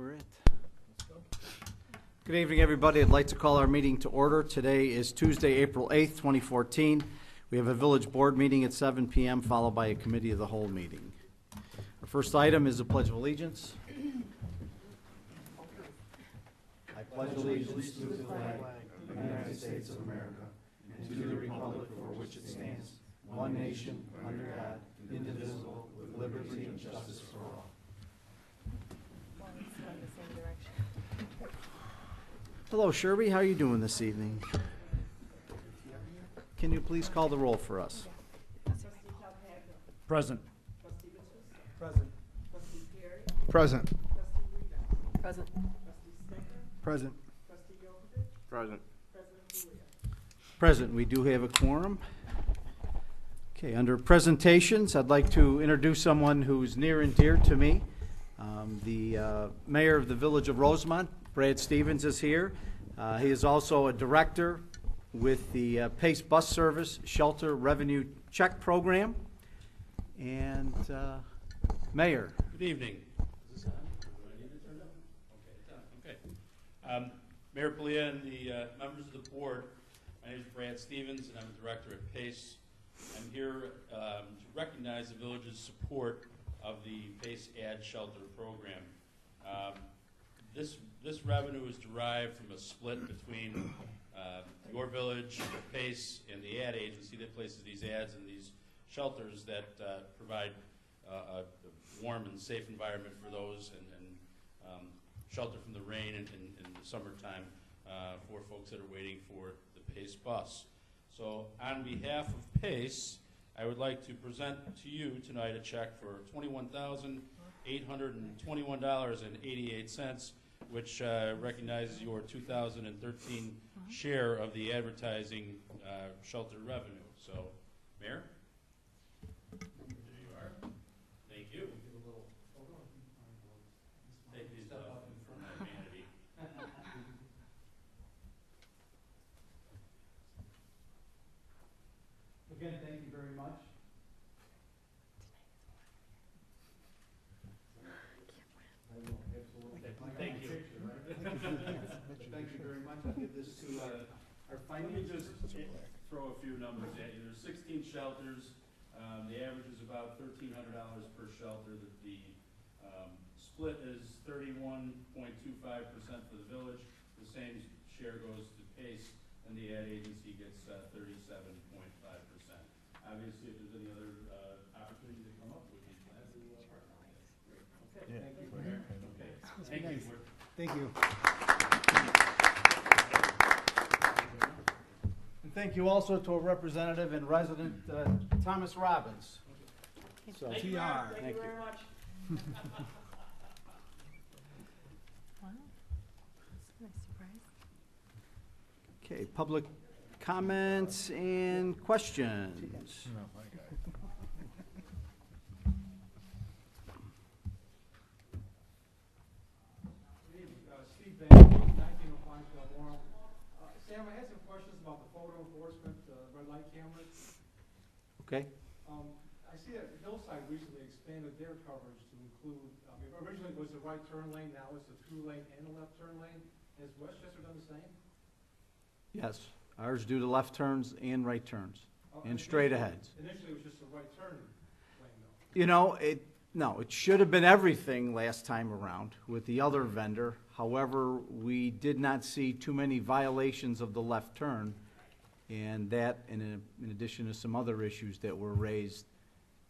we're it. Good evening, everybody. I'd like to call our meeting to order. Today is Tuesday, April 8th, 2014. We have a village board meeting at 7 p.m. followed by a committee of the whole meeting. Our first item is the Pledge of Allegiance. I pledge allegiance to the flag of the United States of America and to the republic for which it stands, one nation, under God, indivisible, with liberty and justice for all. Hello, Sherby. How are you doing this evening? Can you please call the roll for us? Present. Present. Present. Present. Present. Present. Present. We do have a quorum. Okay, under presentations, I'd like to introduce someone who's near and dear to me. The mayor of the village of Rosemont, Brad Stevens, is here. He is also a director with the PACE Bus Service Shelter Revenue Check Program. And Mayor. Good evening. Is this on? Do I need to turn it on? Okay. Mayor Pelia and the members of the board, my name is Brad Stevens, and I'm a director at PACE. I'm here to recognize the village's support of the PACE Ad Shelter Program. This revenue is derived from a split between your village, PACE, and the ad agency that places these ads in these shelters that provide a warm and safe environment for those and shelter from the rain in the summertime for folks that are waiting for the PACE bus. So on behalf of PACE, I would like to present to you tonight a check for $21,821.88, which recognizes your 2013 share of the advertising shelter revenue. So, Mayor? There you are. Thank you. Take these off from my vanity. Again, thank you very much. I will absolutely. Thank you. Thank you very much. I'll give this to our Let me finance. just throw a few numbers at you. There's 16 shelters. The average is about $1,300 per shelter. The split is 31.25% for the village. The same share goes to PACE, and the ad agency gets 37.5%. Obviously, if there's any other opportunities that come up, we'd be glad to partner on this. Okay, Yeah. thank you. Okay, thank you. Thank you. And thank you also to a representative and resident, Thomas Robbins. So, Thank you, TR. Thank you very much. Wow. That's a nice surprise. okay, public comments and questions. No, I got it. Steve Banks, 1905 Balmoral. Sam, I had some questions about the photo enforcement, red light cameras. Okay. I see that Hillside recently expanded their coverage to include, originally it was the right turn lane, now it's the through lane and the left turn lane. Has Westchester done the same? Yes, ours do the left turns and right turns Oh, and straight initially- aheads. Initially, it was just the right turn lane, though. You know, it should have been everything last time around with the other vendor. However, we did not see too many violations of the left turn, and that, in addition to some other issues that were raised,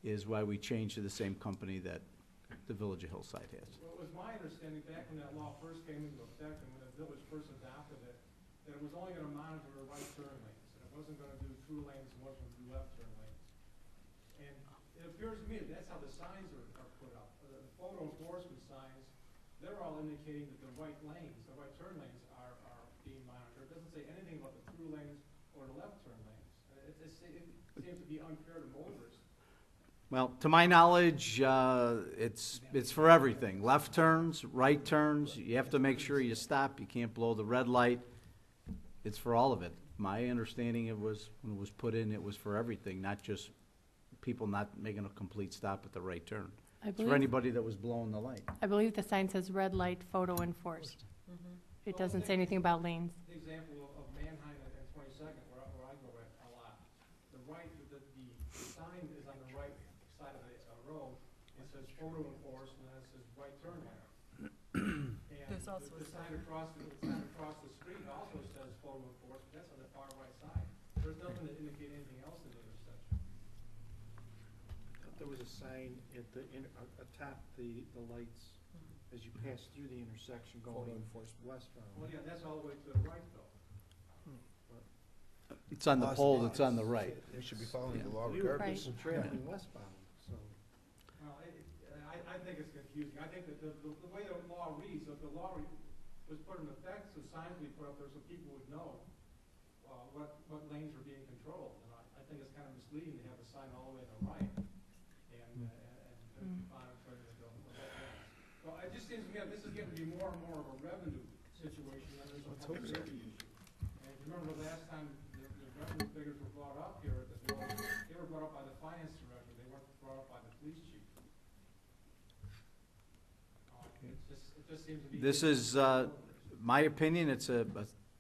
is why we changed to the same company that the Village of Hillside has. Well, it was my understanding back when that law first came into effect and when the village first adopted it, that it was only going to monitor the right turn lanes, and it wasn't going to do through lanes, and wasn't going to do left turn lanes. And it appears to me that that's how the signs are put up. The photo enforcement signs, they're all indicating that the right lanes, the right turn lanes are being monitored. It doesn't say anything about the through lanes or the left turn lanes. It seems to be unfair to motorists. Well, to my knowledge, it's for everything. Left turns, right turns, you have to make sure you stop, you can't blow the red light. It's for all of it. My understanding it was, when it was put in, it was for everything, not just people not making a complete stop at the right turn. I It's for believe, anybody that was blowing the light. I believe the sign says red light photo enforced. It doesn't say anything about lanes. The example of Manheim and 22nd, where I go at a lot, the sign is on the right side of the road. It says photo enforced, and then it says right turn lane. And There's also the a sign across the street also says photo enforced, but that's on the far right side. There's nothing to indicate anything else in the intersection. There was a sign at the, atop the lights as you pass through the intersection going westbound. Well, yeah, that's all the way to the right, though. It's on the pole that's on the right. We should be following the law We were regardless. people traveling westbound, so. Well, I think it's confusing. I think that the way the law reads, if the law was put in effect, so signs would be put up there so people would know what lanes are being controlled. And I think it's kind of misleading to have a sign all the way to the right and monitoring the left lanes. Well, it just seems to me that this is getting to be more and more of a revenue situation than there's a public safety issue. And if you remember the last time the revenue figures were brought up here at the bill, they were brought up by the finance director. They weren't brought up by the police chief. It just seems to be. This is, my opinion, it's a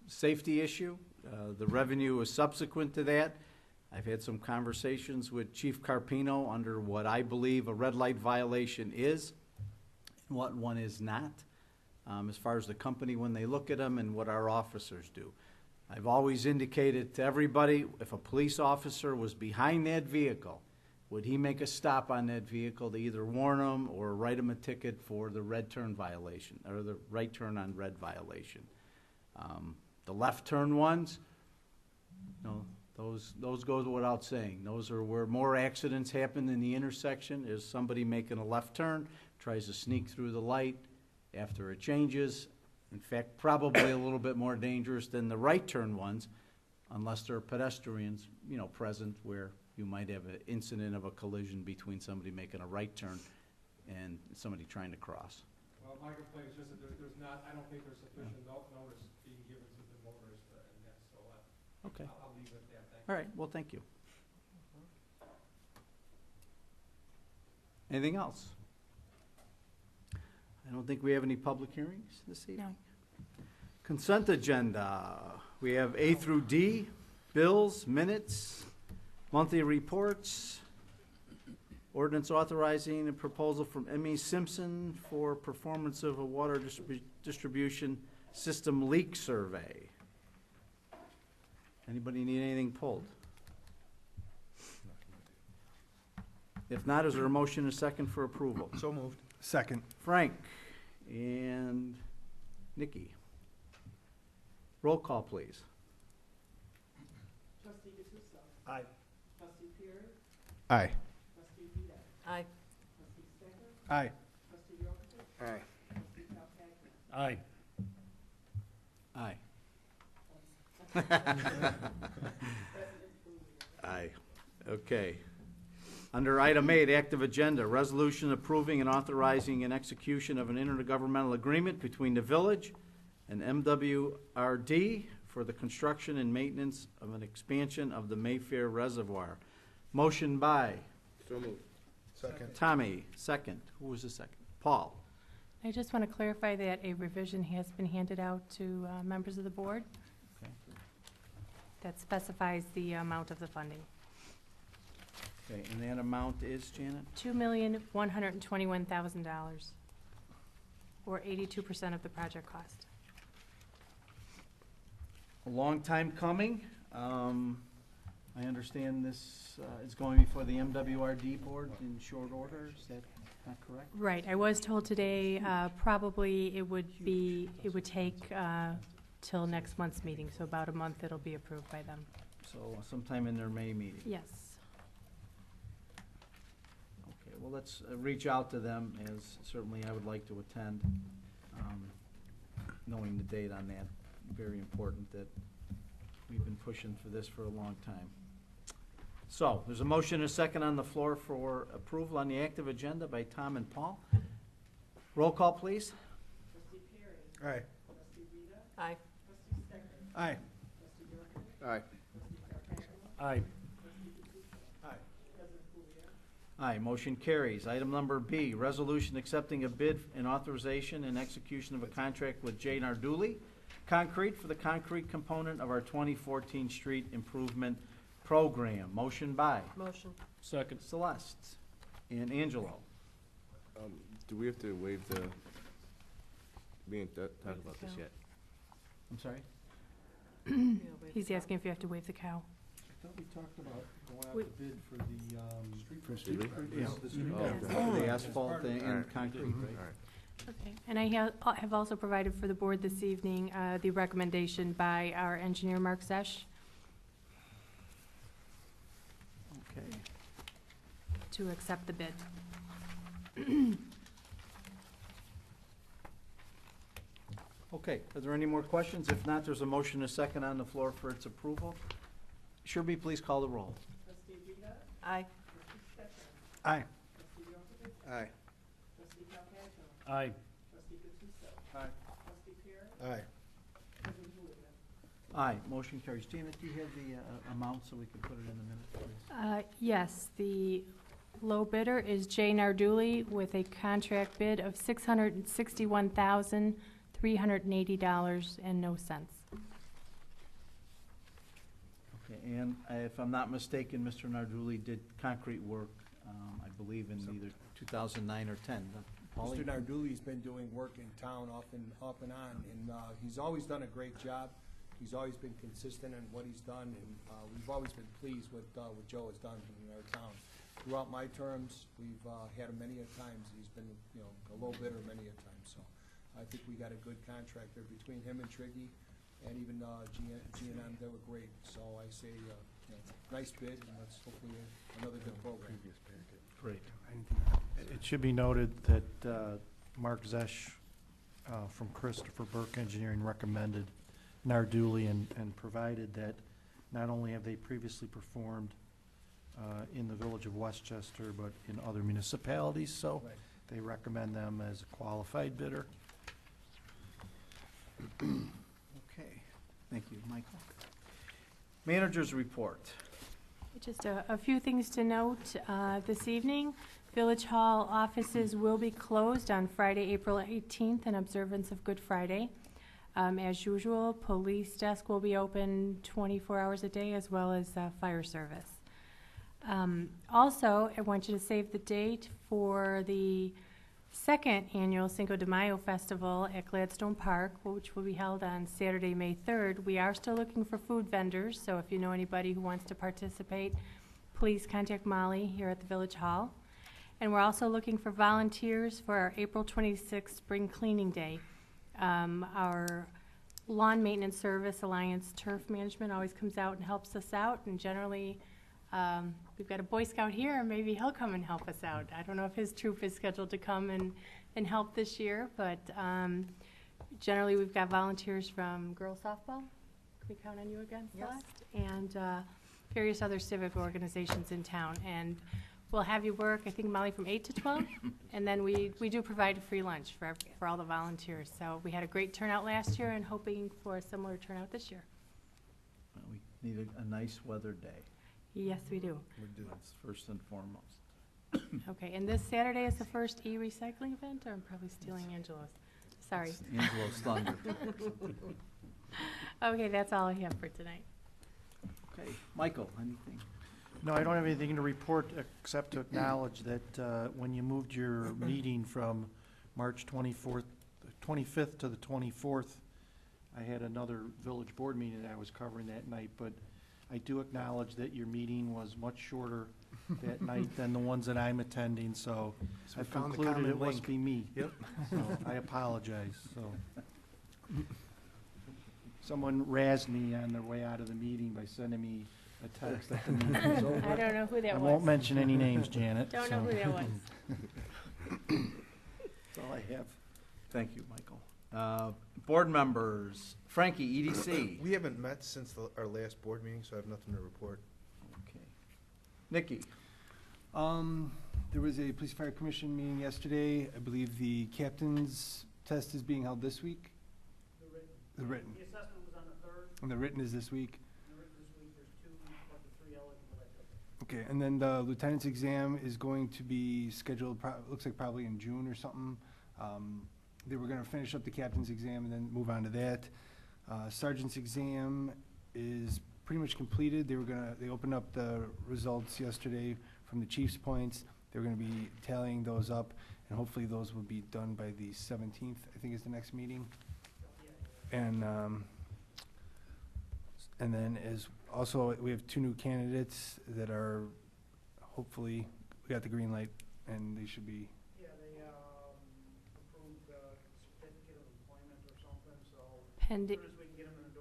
safety issue. The revenue is subsequent to that. I've had some conversations with Chief Carpino under what I believe a red light violation is and what one is not, as far as the company when they look at them and what our officers do. I've always indicated to everybody, if a police officer was behind that vehicle, would he make a stop on that vehicle to either warn them or write them a ticket for the red turn violation, or the right turn on red violation? The left turn ones, no, those goes without saying. Those are where more accidents happen in the intersection, is somebody making a left turn, tries to sneak through the light after it changes. In fact, probably a little bit more dangerous than the right turn ones, unless there are pedestrians, present, where you might have an incident of a collision between somebody making a right turn and somebody trying to cross. Well, my complaint is just that there's not, I don't think there's sufficient notice being given to the motorists in that, so Okay. I'll leave it at that. Thank you. All right, well, thank you. Anything else? I don't think we have any public hearings this evening. No. Consent agenda. We have A through D, bills, minutes, monthly reports, ordinance authorizing a proposal from M.E. Simpson for performance of a water distribution system leak survey. Anybody need anything pulled? If not, is there a motion and a second for approval? So moved. Second. Frank and Nikki. Roll call, please. Trustee Gattuso. Aye. Trustee Perry. Aye. Trustee Vita. Aye. Trustee Stecker. Aye. Trustee Yorkton. Aye. Trustee Calcagno. Aye. Aye. Okay. Under item 8, active agenda, resolution approving and authorizing an execution of an intergovernmental agreement between the village and MWRD for the construction and maintenance of an expansion of the Mayfair Reservoir. Motion by So moved. Second. Tommy, second. Who was the second? Paul. I just want to clarify that a revision has been handed out to members of the board Okay. that specifies the amount of the funding. Okay, and that amount is, Janet? $2,121,000, or 82% of the project cost. A long time coming. I understand this is going before the MWRD board in short order. Is that not correct? Right, I was told today, probably it would take till next month's meeting, so about a month it'll be approved by them. So sometime in their May meeting. Yes. Okay, well, let's reach out to them, as certainly I would like to attend, knowing the date on that. Very important that we've been pushing for this for a long time. So, there's a motion and a second on the floor for approval on the active agenda by Tom and Paul. Roll call, please. Trustee Perry. Aye. Trustee Vita. Aye. Trustee Stecker. Aye. Trustee Yorkton. Aye. Trustee Calcagno. Aye. Trustee Gattuso. Aye. President Kulia. Aye, motion carries. Item number B, resolution accepting a bid and authorization and execution of a contract with J. Narduli Concrete for the concrete component of our 2014 street improvement program. Motion by Motion. Second. Celeste and Angelo. Do we have to waive the, we ain't talked about this yet. I'm sorry? He's asking if you have to waive the cow. I thought we talked about going out We- to bid for the, street. For street level? Yeah. The street. Oh, level. okay. The asphalt and Alright. concrete, All right? right. Okay, and I have also provided for the board this evening the recommendation by our engineer, Mark Zesch, Okay. to accept the bid. Okay, are there any more questions? If not, there's a motion and a second on the floor for its approval. Sherby, please call the roll. Trustee Rita? Aye. Trustee Stefan? Aye. Trustee Yocum? Aye. Trustee Calcagno? Aye. Trustee Gatuso? Aye. Trustee Perry? Aye. President Julia? Aye, motion carries. Janet, do you have the amount so we can put it in the minutes, please? Yes, the low bidder is J. Narduli with a contract bid of $661,380 and no cents. Okay, and if I'm not mistaken, Mr. Narduli did concrete work, I believe in either 2009 or 10. Paulie? Mr. Narduli's been doing work in town off and on, and he's always done a great job. He's always been consistent in what he's done, and we've always been pleased with what Joe has done in our town. Throughout my terms, we've had him many a times. He's been, a low bidder many a time. So I think we got a good contract there between him and Triggy, and even G&M. They were great. So I say, nice bid, and let's hopefully another good program. Great. It should be noted that Mark Zesch from Christopher Burke Engineering recommended Narduli and provided that not only have they previously performed in the village of Westchester, but in other municipalities, so Right. they recommend them as a qualified bidder. Okay, thank you, Michael. Managers report. Just a few things to note this evening. Village Hall offices will be closed on Friday, April 18th in observance of Good Friday. As usual, police desk will be open 24 hours a day, as well as fire service. Also, I want you to save the date for the second annual Cinco de Mayo Festival at Gladstone Park, which will be held on Saturday, May 3rd. We are still looking for food vendors, so if you know anybody who wants to participate, please contact Molly here at the Village Hall. And we're also looking for volunteers for our April 26th Spring Cleaning Day. Our Lawn Maintenance Service Alliance Turf Management always comes out and helps us out, and generally, we've got a Boy Scout here, and maybe he'll come and help us out. I don't know if his troop is scheduled to come and help this year, but generally, we've got volunteers from girls softball. Can we count on you again, Celeste? And various other civic organizations in town. And we'll have you work, I think, Molly, from 8 to 12, and then we do provide a free lunch for all the volunteers. So we had a great turnout last year and hoping for a similar turnout this year. Well, we need a nice weather day. Yes, we do. That's first and foremost. Okay, and this Saturday is the first e-recycling event, or I'm probably stealing Angelo's? Sorry. It's Angelo's thunder. Okay, that's all I have for tonight. Okay, Michael, anything? No, I don't have anything to report except to acknowledge that when you moved your meeting from March 25th to the 24th, I had another village board meeting that I was covering that night, but I do acknowledge that your meeting was much shorter that night than the ones that I'm attending, so we I found the concluded common it must link. be me. Yep. So I apologize, so. Someone razzed me on their way out of the meeting by sending me a text that the meeting was over. I don't know who that I was. won't mention any names, Janet. Don't know so. who that was. That's all I have. Thank you, Michael. Board members, Frankie, EDC. We haven't met since our last board meeting, so I have nothing to report. Okay. Nikki. There was a Police Fire Commission meeting yesterday. I believe the captain's test is being held this week. The written. The assessment was on the 3rd, And the written is this week. and the written this week, there's 2 of the 3 eligible that took Okay, and then the lieutenant's exam is going to be scheduled, looks like probably in June or something. They were gonna finish up the captain's exam and then move on to that. Sergeant's exam is pretty much completed. They opened up the results yesterday from the chief's points. They're gonna be tallying those up, and hopefully those will be done by the 17th, I think is the next meeting. And then also, we have 2 new candidates that are, hopefully, we got the green light, and they should be, Yeah, they, approved the certificate of employment or something, so Pending, as we can get them in the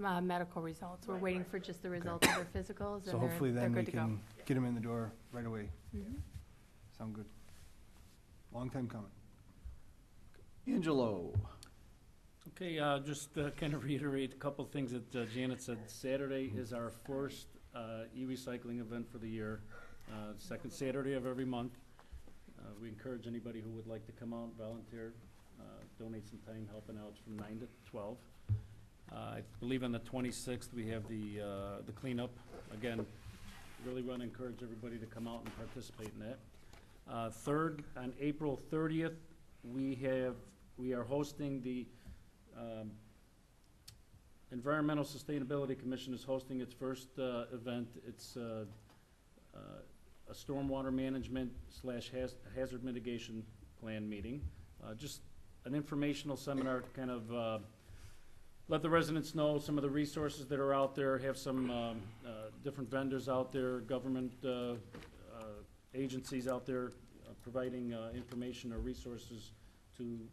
door. medical results. We're Right, waiting right. for just the results of their physicals, so and hopefully they're then we good to go. can get them in the door right away. Mhm. Sound good? Long time coming. Angelo. Okay, just kind of reiterate a couple things that Janet said. Saturday is our first e-recycling event for the year, second Saturday of every month. We encourage anybody who would like to come out, volunteer, donate some time helping out from 9 to 12. I believe on the 26th, we have the cleanup. Again, really want to encourage everybody to come out and participate in that. Third, on April 30th, we are hosting the Environmental Sustainability Commission is hosting its first event. It's a stormwater management / hazard mitigation plan meeting. Just an informational seminar to kind of let the residents know some of the resources that are out there, have some different vendors out there, government agencies out there providing information or resources to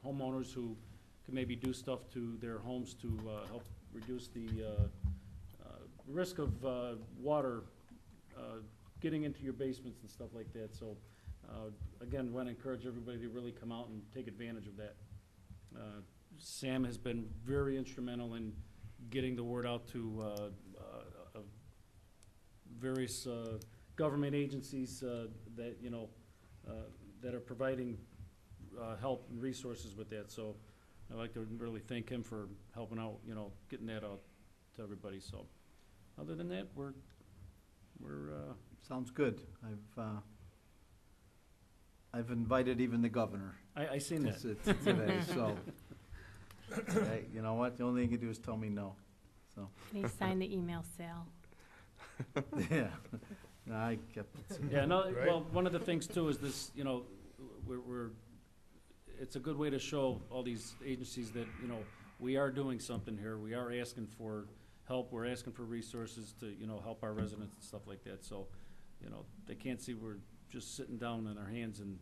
homeowners who can maybe do stuff to their homes to help reduce the risk of water getting into your basements and stuff like that. So again, want to encourage everybody to really come out and take advantage of that. Sam has been very instrumental in getting the word out to various government agencies that that are providing help and resources with that. So I'd like to really thank him for helping out, getting that out to everybody. So other than that, we're Sounds good. I've invited even the governor I seen that. today, so. Hey, you know what? The only thing you can do is tell me no, so. Can he sign the email, Sal? Yeah. No, I kept it. Yeah, no, well, one of the things too is this, it's a good way to show all these agencies that, we are doing something here. We are asking for help. We're asking for resources to, help our residents and stuff like that. So, they can't see we're just sitting down on our hands and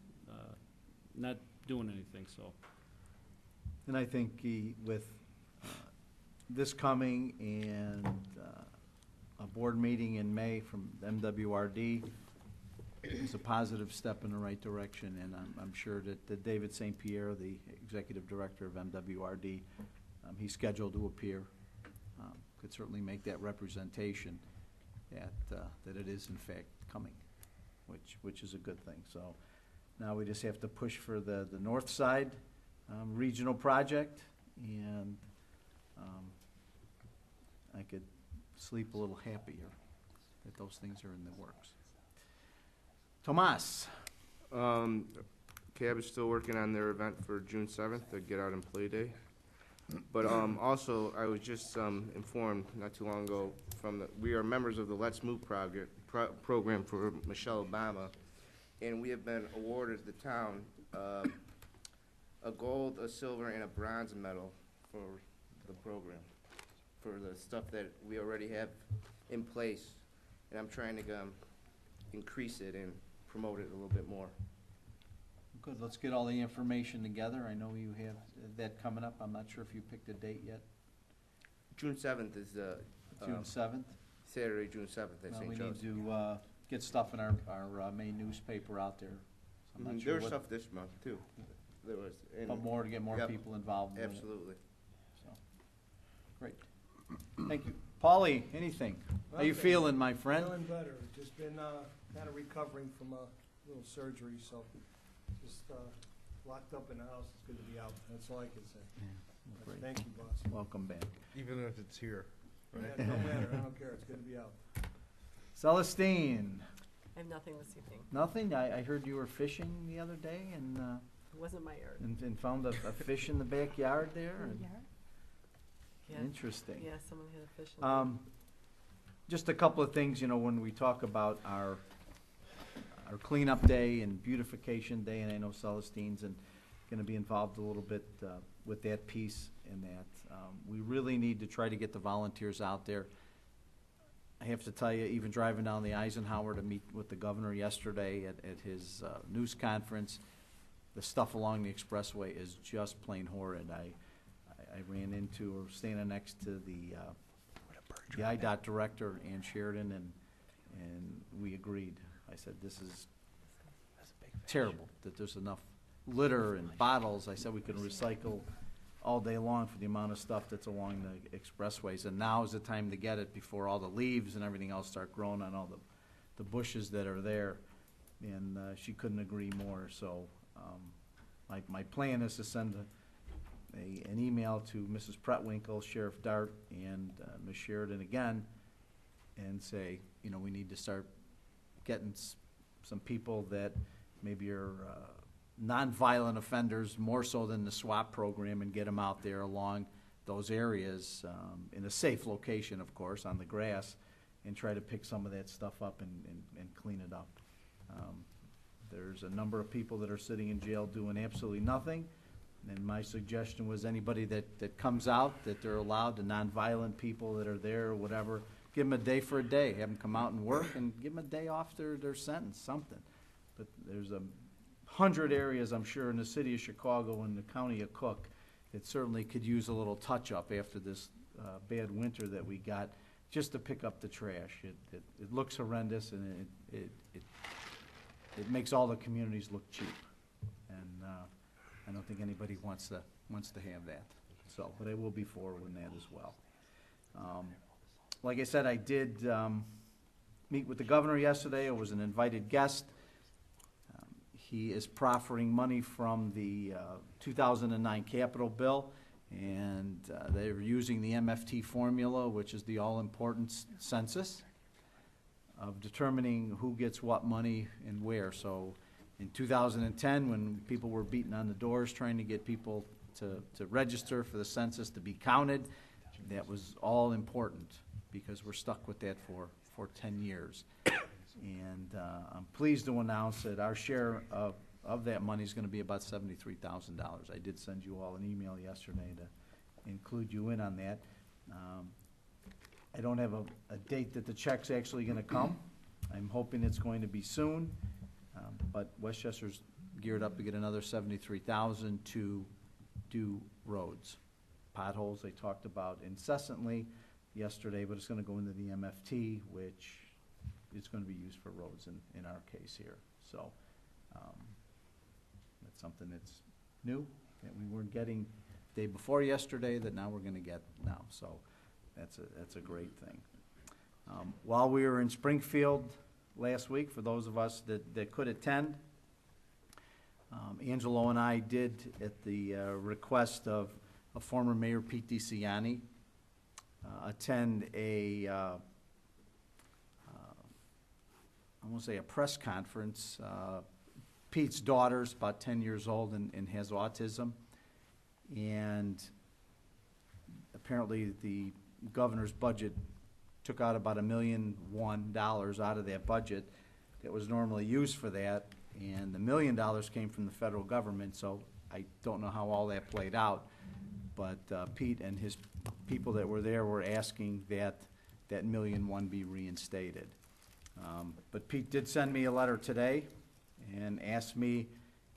not doing anything, so. And I think with this coming and a board meeting in May from MWRD is a positive step in the right direction, and I'm sure that David St. Pierre, the executive director of MWRD, he's scheduled to appear, could certainly make that representation that it is in fact coming, which is a good thing. So now we just have to push for the north side regional project, and I could sleep a little happier that those things are in the works. Tomas. CAB is still working on their event for June 7th, the Get Out and Play Day. But also, I was just informed not too long ago we are members of the Let's Move program for Michelle Obama, and we have been awarded the town a gold, a silver, and a bronze medal for the program, for the stuff that we already have in place. And I'm trying to increase it and promote it a little bit more. Good, let's get all the information together. I know you have that coming up. I'm not sure if you picked a date yet. June 7th is June 7th? Saturday, June 7th at Well, St. we Joe's. need to get stuff in our main newspaper out there. So I'm not sure There was what- stuff this month, too. There was. But more to get more Yep, people involved in it. absolutely. So, great. Thank you. Paulie, anything? How you feeling, my friend? Feeling better, just been kind of recovering from a little surgery, so just locked up in the house. It's good to be out, that's all I can say. Yeah, great. Thank you, boss. Welcome back. Even if it's here. Yeah, no matter, I don't care, it's good to be out. Celestine, I have nothing this evening. nothing? I heard you were fishing the other day and, It wasn't my yard. and found a fish in the backyard there? and- Yeah. Interesting. Yeah, someone had a fish. in Just a couple of things, when we talk about our cleanup day and beautification day, and I know Celestine's gonna be involved a little bit with that piece and that. We really need to try to get the volunteers out there. I have to tell you, even driving down the Eisenhower to meet with the governor yesterday at his news conference, the stuff along the expressway is just plain horrid. I ran into, or standing next to the IDOT director, Ann Sheridan, and we agreed. I said, this is terrible, that there's enough litter and bottles. I said we could recycle all day long for the amount of stuff that's along the expressways, and now is the time to get it before all the leaves and everything else start growing on all the bushes that are there. And she couldn't agree more. So my plan is to send an email to Mrs. Pretwinkle, Sheriff Dart, and Ms. Sheridan again, and say, we need to start getting some people that maybe are nonviolent offenders, more so than the SWAT program, and get them out there along those areas in a safe location, of course, on the grass, and try to pick some of that stuff up and clean it up. There's a number of people that are sitting in jail doing absolutely nothing, and my suggestion was anybody that comes out, that they're allowed, the nonviolent people that are there or whatever, give them a day for a day, have them come out and work, and give them a day off their sentence, something. But there's 100 areas, I'm sure, in the city of Chicago and the county of Cook that certainly could use a little touch-up after this bad winter that we got, just to pick up the trash. It looks horrendous, and it makes all the communities look cheap. And I don't think anybody wants to have that. So, but I will be forwarding that as well. Like I said, I did meet with the governor yesterday. I was an invited guest. He is proffering money from the 2009 capital bill, and they're using the MFT formula, which is the all-important census of determining who gets what money and where. So in 2010, when people were beating on the doors trying to get people to register for the census to be counted, that was all important, because we're stuck with that for 10 years. And I'm pleased to announce that our share of that money is going to be about $73,000. I did send you all an email yesterday to include you in on that. I don't have a date that the check's actually going to come. I'm hoping it's going to be soon, but Westchester's geared up to get another $73,000 to do roads. Potholes they talked about incessantly yesterday, but it's going to go into the MFT, which is going to be used for roads in our case here. So that's something that's new that we weren't getting the day before yesterday that now we're going to get now. So that's a great thing. While we were in Springfield last week, for those of us that could attend, Angelo and I did, at the request of former Mayor Pete DeCiani, attend I won't say a press conference. Pete's daughter's about 10 years old and has autism, and apparently the governor's budget took out about $1.1 million out of that budget that was normally used for that, and the $1 million came from the federal government. So I don't know how all that played out, but Pete and his people that were there were asking that $1.1 million be reinstated. But Pete did send me a letter today and asked me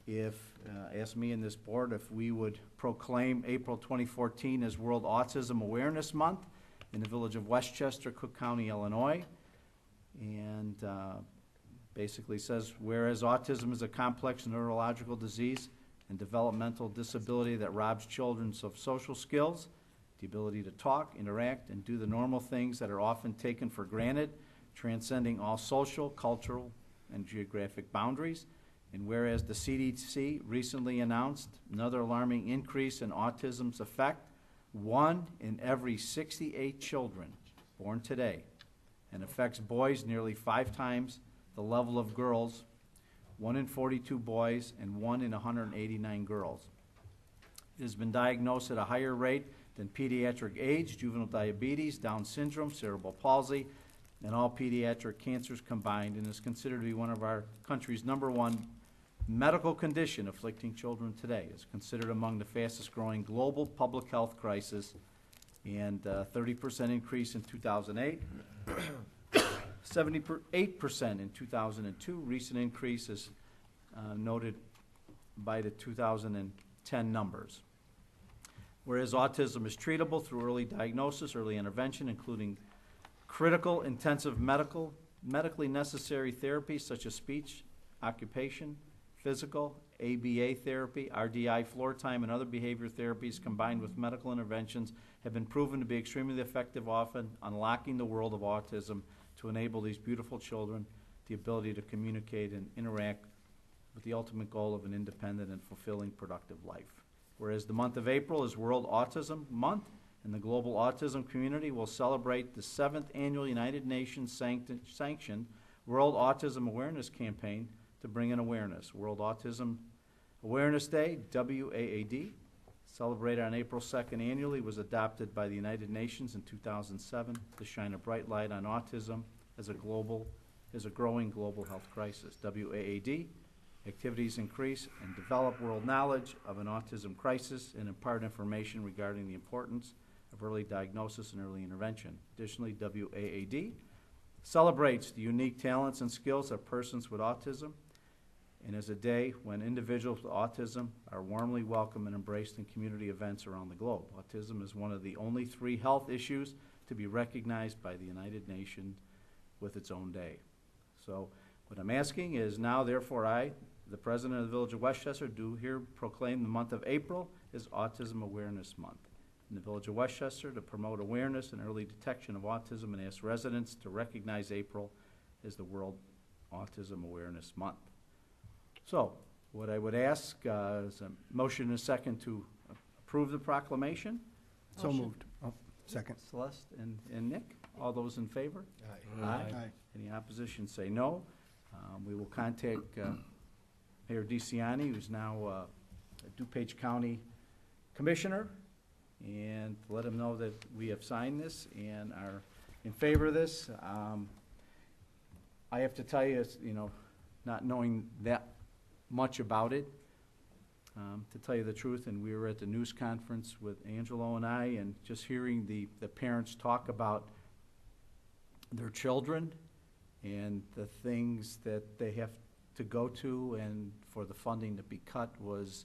and this board if we would proclaim April 2014 as World Autism Awareness Month in the village of Westchester, Cook County, Illinois. And basically says, whereas autism is a complex neurological disease and developmental disability that robs children of social skills, the ability to talk, interact, and do the normal things that are often taken for granted, transcending all social, cultural, and geographic boundaries. And whereas the CDC recently announced another alarming increase in autism's effect, 1 in every 68 children born today and affects boys nearly 5 times the level of girls, 1 in 42 boys and 1 in 189 girls. It has been diagnosed at a higher rate than pediatric AIDS, juvenile diabetes, Down syndrome, cerebral palsy, and all pediatric cancers combined, and is considered to be one of our country's #1 medical condition afflicting children today. It's considered among the fastest growing global public health crisis, and 30% increase in 2008, 78% in 2002. Recent increase is noted by the 2010 numbers. Whereas autism is treatable through early diagnosis, early intervention, including critical, intensive medically necessary therapies such as speech, occupation, physical, ABA therapy, RDI, floor time, and other behavior therapies combined with medical interventions have been proven to be extremely effective, often unlocking the world of autism to enable these beautiful children the ability to communicate and interact with the ultimate goal of an independent and fulfilling, productive life. Whereas the month of April is World Autism Month, and the global autism community will celebrate the 7th annual United Nations sanctioned World Autism Awareness Campaign to bring in awareness. World Autism Awareness Day, WAAD, celebrated on April 2nd annually, was adopted by the United Nations in 2007 to shine a bright light on autism as a growing global health crisis. WAAD activities increase and develop world knowledge of an autism crisis and impart information regarding the importance of early diagnosis and early intervention. Additionally, WAAD celebrates the unique talents and skills of persons with autism, and is a day when individuals with autism are warmly welcomed and embraced in community events around the globe. Autism is one of the only 3 health issues to be recognized by the United Nations with its own day. So what I'm asking is now, therefore, I, the President of the Village of Westchester, do here proclaim the month of April as Autism Awareness Month in the Village of Westchester to promote awareness and early detection of autism, and ask residents to recognize April as the World Autism Awareness Month. So, what I would ask is a motion and a second to approve the proclamation. So moved. Oh, second. Celeste and Nick, all those in favor? Aye. Any opposition, say no. We will contact Mayor DeCiani, who's now a DuPage County Commissioner, and let him know that we have signed this and are in favor of this. I have to tell you, not knowing that much about it, to tell you the truth, and we were at the news conference with Angelo and I, and just hearing the parents talk about their children and the things that they have to go to, and for the funding to be cut was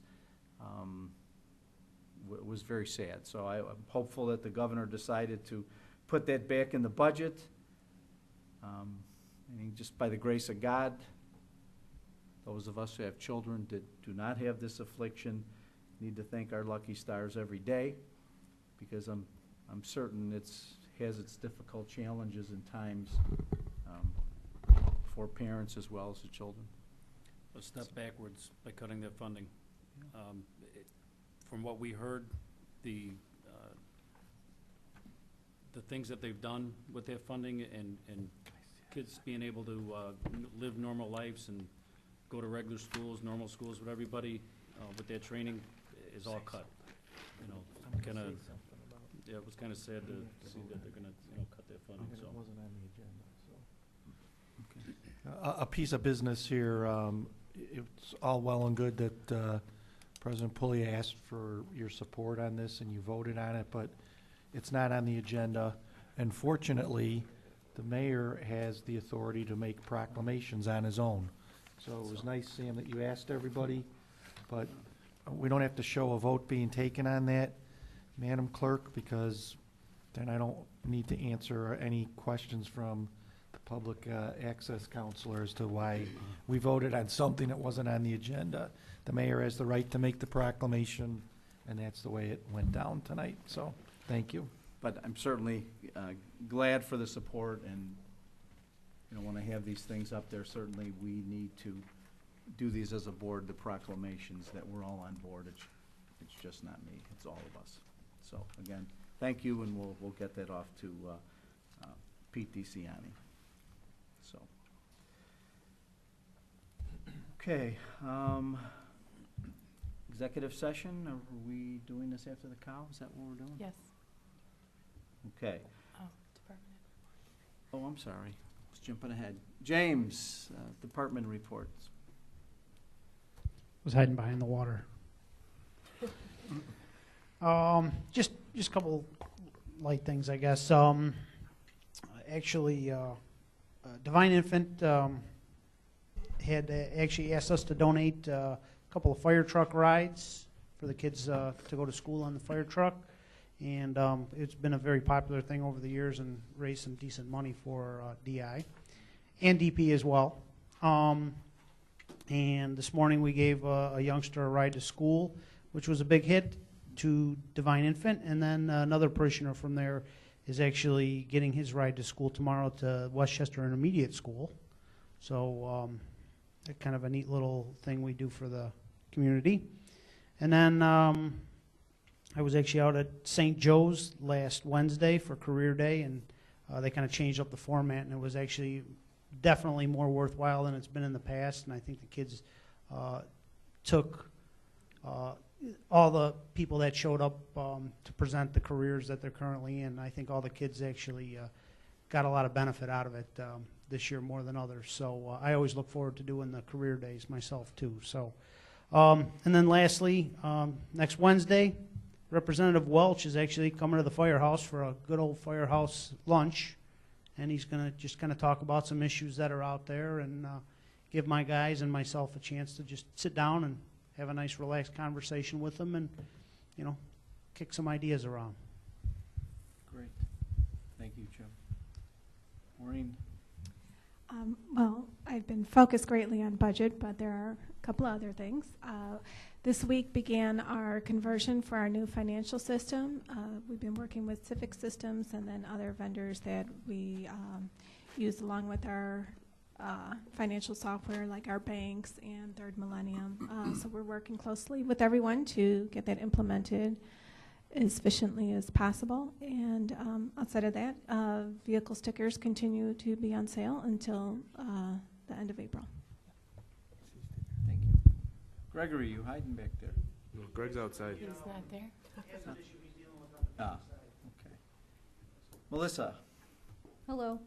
very sad. So I'm hopeful that the governor decided to put that back in the budget. I mean, just by the grace of God, those of us who have children that do not have this affliction need to thank our lucky stars every day, because I'm certain has its difficult challenges and times for parents as well as the children. A step backwards by cutting that funding. From what we heard, the things that they've done with their funding and kids being able to live normal lives and go to regular schools, normal schools with everybody, with their training is all cut. It was kind of sad to see that they're gonna, cut their funding, so. A piece of business here, it's all well and good that President Pulley asked for your support on this and you voted on it, but it's not on the agenda. And fortunately, the mayor has the authority to make proclamations on his own. So it was nice, Sam, that you asked everybody, but we don't have to show a vote being taken on that, Madam Clerk, because then I don't need to answer any questions from the Public Access Counselor as to why we voted on something that wasn't on the agenda. The mayor has the right to make the proclamation, and that's the way it went down tonight. So, thank you. But I'm certainly glad for the support, and when I have these things up there, certainly we need to do these as a board, the proclamations, that we're all on board. It's just not me, it's all of us. So again, thank you, and we'll get that off to Pete DeCiani. So. Okay, executive session, are we doing this after the cow? Is that what we're doing? Yes. Okay. Oh, department. Oh, I'm sorry. I was jumping ahead. James, department reports. Was hiding behind the water. Just a couple light things, I guess. Actually, Divine Infant had actually asked us to donate a couple of fire truck rides for the kids to go to school on the fire truck. And it's been a very popular thing over the years and raised some decent money for DI and DP as well. And this morning we gave a youngster a ride to school, which was a big hit to Divine Infant. And then another parishioner from there is actually getting his ride to school tomorrow to Westchester Intermediate School. So kind of a neat little thing we do for the community. And then I was actually out at St. Joe's last Wednesday for Career Day, and they kind of changed up the format, and it was actually definitely more worthwhile than it's been in the past. And I think the kids took all the people that showed up to present the careers that they're currently in. I think all the kids actually got a lot of benefit out of it this year more than others. So I always look forward to doing the career days myself too. So, and then lastly, next Wednesday, Representative Welch is actually coming to the firehouse for a good old firehouse lunch, and he's going to just kind of talk about some issues that are out there and give my guys and myself a chance to just sit down and have a nice relaxed conversation with them and, you know, kick some ideas around. Great. Thank you, Jim. Maureen? Well, I've been focused greatly on budget, but there are a couple other things. This week began our conversion for our new financial system. We've been working with Civic Systems and then other vendors that we use along with our financial software like our banks and Third Millennium. So we're working closely with everyone to get that implemented as efficiently as possible. And outside of that, vehicle stickers continue to be on sale until the end of April. Thank you. Gregory, you hiding back there? No, Greg's outside. He's not there. Ah, okay. Melissa? Hello.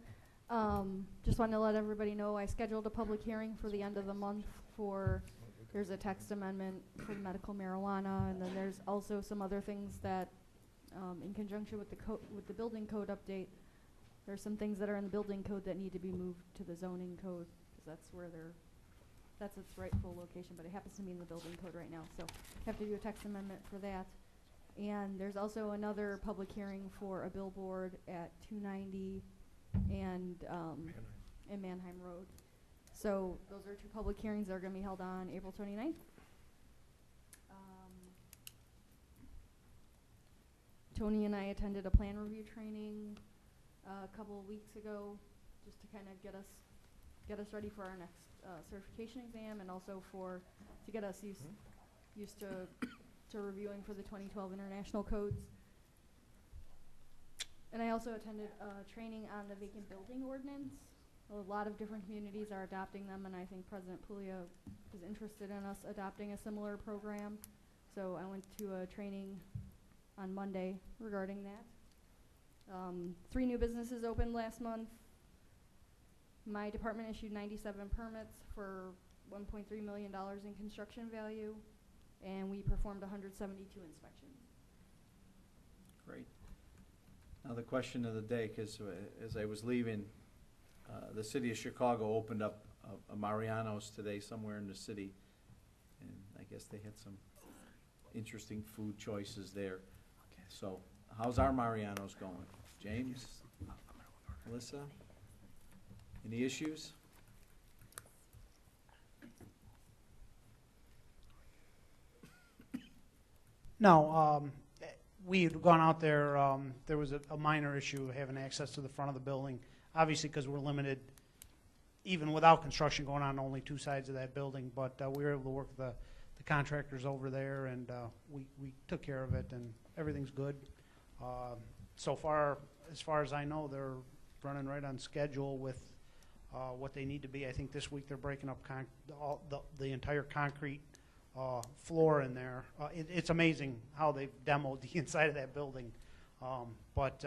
Just wanted to let everybody know I scheduled a public hearing for the end of the month for, there's a text amendment for medical marijuana, and then there's also some other things that, in conjunction with the building code update, there's some things that are in the building code that need to be moved to the zoning code, because that's its rightful location, but it happens to be in the building code right now, so have to do a text amendment for that. And there's also another public hearing for a billboard at 290 and in Manheim Road. So those are two public hearings that are going to be held on April 29th. Tony and I attended a plan review training a couple of weeks ago, just to kind of get us ready for our next certification exam, and also to get us used to reviewing for the 2012 international codes. And I also attended training on the vacant building ordinance. A lot of different communities are adopting them, and I think President Puglia is interested in us adopting a similar program. So I went to a training on Monday regarding that. 3 new businesses opened last month. My department issued 97 permits for $1.3 million in construction value, and we performed 172 inspections. Great. Now the question of the day, because as I was leaving, the city of Chicago opened up a Mariano's today somewhere in the city, and I guess they had some interesting food choices there. Okay. So how's our Mariano's going? James? Melissa? Any issues? No, we had gone out there, there was a minor issue of having access to the front of the building, obviously because we're limited, even without construction going on, only 2 sides of that building, but we were able to work with the contractors over there, and we took care of it, and everything's good. So far as I know, they're running right on schedule with what they need to be. I think this week they're breaking up the entire concrete floor in there. It's amazing how they've demoed the inside of that building. But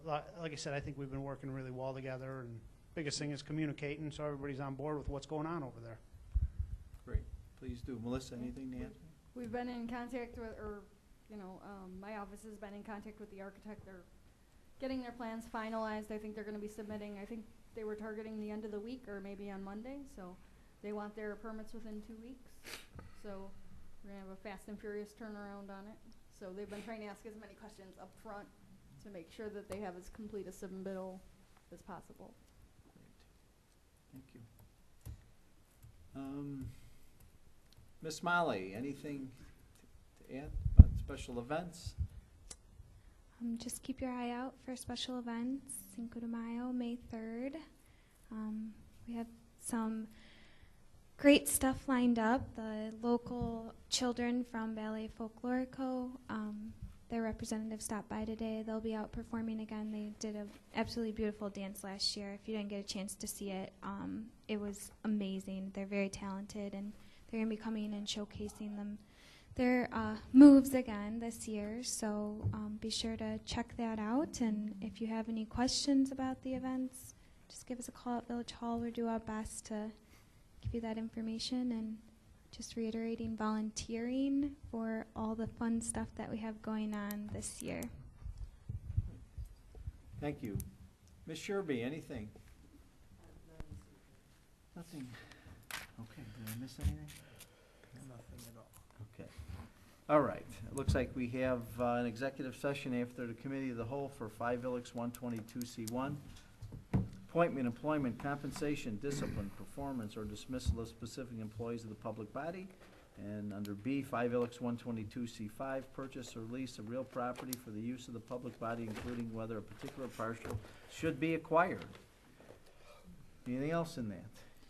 like I said, I think we've been working really well together, and biggest thing is communicating so everybody's on board with what's going on over there. Great. Please do. Melissa, anything to add? We've been in contact with, my office has been in contact with the architect. They're getting their plans finalized. I think they're going to be submitting, I think they were targeting the end of the week or maybe on Monday, so they want their permits within 2 weeks. So we're going to have a fast and furious turnaround on it. So they've been trying to ask as many questions up front to make sure that they have as complete a submittal as possible. Thank you. Miss Molly, anything to add about special events? Just keep your eye out for special events. Cinco de Mayo, May 3rd. We have some great stuff lined up. The local children from Ballet Folklorico, their representative stopped by today. They'll be out performing again. They did an absolutely beautiful dance last year. If you didn't get a chance to see it, it was amazing. They're very talented, and they're going to be coming and showcasing their moves again this year. So be sure to check that out. And if you have any questions about the events, just give us a call at Village Hall. We'll do our best to give you that information. And just reiterating, volunteering for all the fun stuff that we have going on this year. Thank you. Ms. Sherby, anything? Nothing. Okay, did I miss anything? Nothing at all. Okay. All right. It looks like we have an executive session after the Committee of the Whole for 5 Ilix 122C1. Appointment, employment, compensation, discipline, performance, or dismissal of specific employees of the public body. And under B, 5 Ilix 122C5, purchase or lease of real property for the use of the public body, including whether a particular parcel should be acquired. Anything else in that?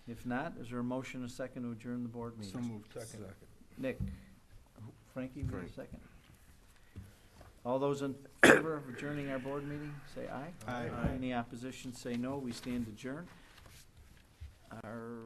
If not, is there a motion, a second, to adjourn the board meeting? So moved. Second. Nick? Frankie, will you second? All those in favor of adjourning our board meeting, say aye. Aye. Any opposition, say no. We stand adjourned. Our